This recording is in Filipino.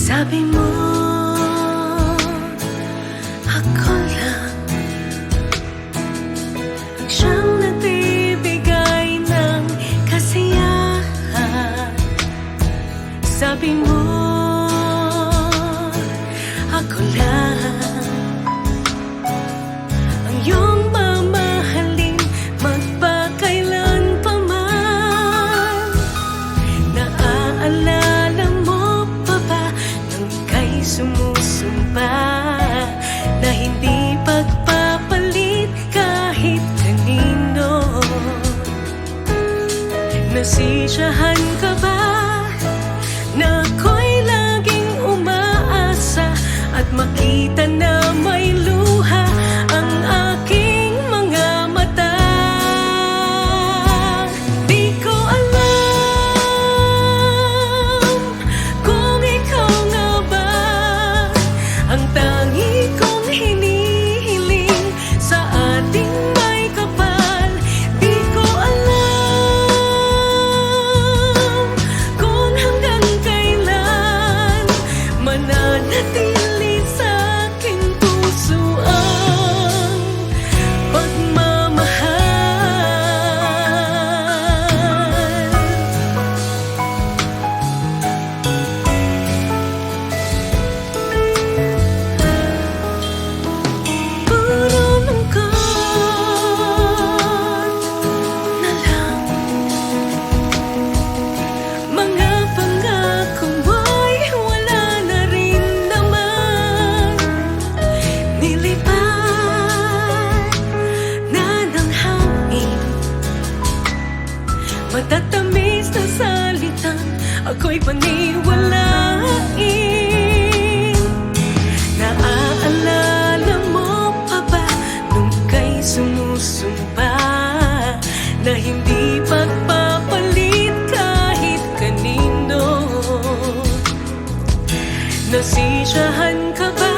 Sabi mo, ako lang ang siyang nagbibigay ng kasiyahan. Sabi mo, ako lang ang iyong mamahalin magpakailan pa man. Naaalala mo pa ba nang ika'y sumusumba na hindi pagpapalit kahit kanino? Nasisiyahan ka ba na ako'y laging umaasa at makita na may luha ang aking mga mata? Di ko alam kung ikaw nga ba ang tangi kong hinihiling sa ating may kapal. Di ko alam kung hanggang kailan mananatili sa aking puso ang pagmamahal. Puro lungkot na lang, mga pangako mo'y wala na rin naman. Nilipad na ng hangin, matatamis na salitang ako'y paniwalain. Naaalala mo pa ba nung ika'y sumusumba na hindi pagpapalit kahit kanino? Nasisiyahan ka ba